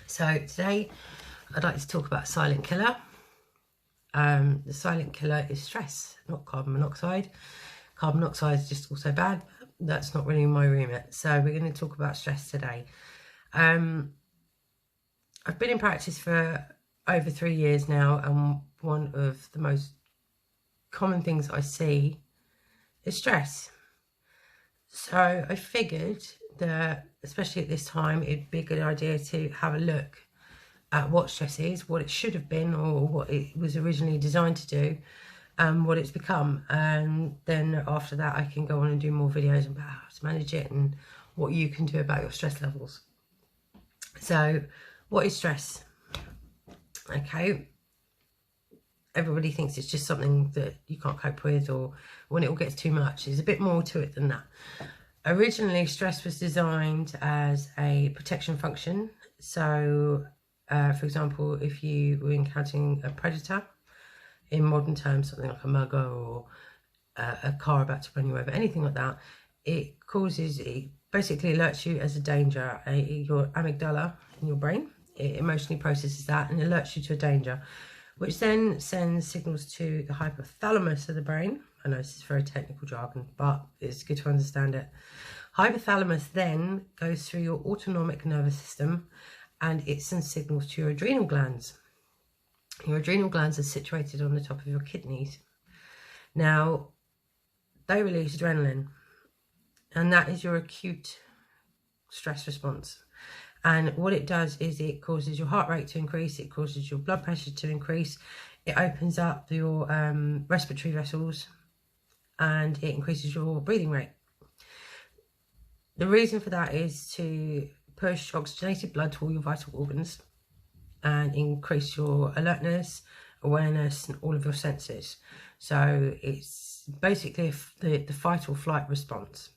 So today I'd like to talk about silent killer. The silent killer is stress, not carbon monoxide. Carbon monoxide is just also bad, but that's not really my remit. So we're going to talk about stress today. I've been in practice for over 3 years now, and one of the most common things I see is stress. So I figured that, especially at this time, it'd be a good idea to have a look at what stress is, what it should have been, or what it was originally designed to do, and what it's become. And then after that, I can go on and do more videos about how to manage it and what you can do about your stress levels. So what is stress? Okay, everybody thinks it's just something that you can't cope with, or when it all gets too much. There's a bit more to it than that. Originally, stress was designed as a protection function. So for example, if you were encountering a predator, in modern terms, something like a mugger or a car about to run you over, anything like that, it basically alerts you as a danger. Your amygdala in your brain, it emotionally processes that and alerts you to a danger, which then sends signals to the hypothalamus of the brain. I know this is very technical jargon, but it's good to understand it. Hypothalamus then goes through your autonomic nervous system and it sends signals to your adrenal glands. Your adrenal glands are situated on the top of your kidneys. Now, they release adrenaline, and that is your acute stress response. And what it does is it causes your heart rate to increase, it causes your blood pressure to increase, it opens up your respiratory vessels, and it increases your breathing rate. The reason for that is to push oxygenated blood to all your vital organs and increase your alertness, awareness, and all of your senses. So it's basically the fight or flight response.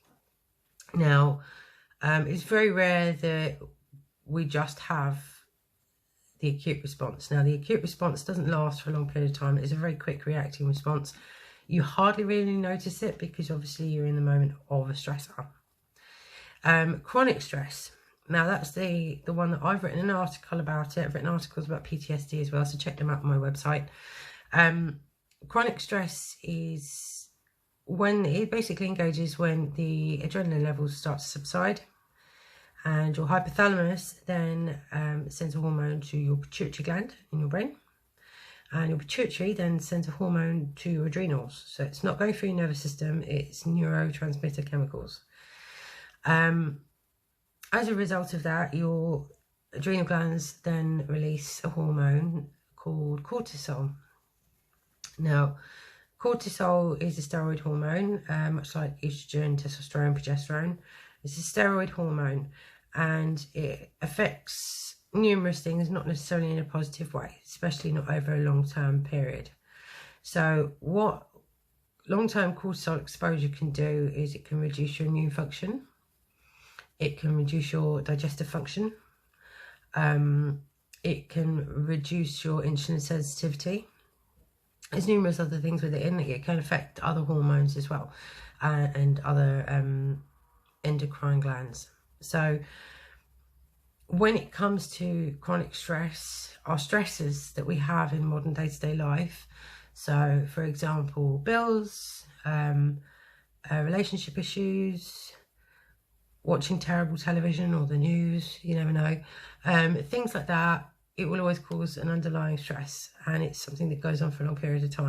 Now, it's very rare that we just have the acute response. Now, the acute response doesn't last for a long period of time. It's a very quick reacting response. You hardly really notice it because obviously you're in the moment of a stressor. Chronic stress. Now, that's the one that I've written an article about it. I've written articles about PTSD as well, so check them out on my website. Chronic stress is when it basically engages when the adrenaline levels start to subside, and your hypothalamus then sends a hormone to your pituitary gland in your brain, and your pituitary then sends a hormone to your adrenals. So it's not going through your nervous system, it's neurotransmitter chemicals. As a result of that, your adrenal glands then release a hormone called cortisol. Now, cortisol is a steroid hormone, much like estrogen, testosterone, progesterone. It's a steroid hormone, and it affects numerous things, not necessarily in a positive way, especially not over a long-term period. So what long-term cortisol exposure can do is it can reduce your immune function. It can reduce your digestive function. It can reduce your insulin sensitivity. There's numerous other things with it in it. It can affect other hormones as well, and other endocrine glands. So when it comes to chronic stress, our stresses that we have in modern day-to-day life, so for example, bills, relationship issues, watching terrible television or the news, you never know, things like that, it will always cause an underlying stress, and it's something that goes on for a long period of time.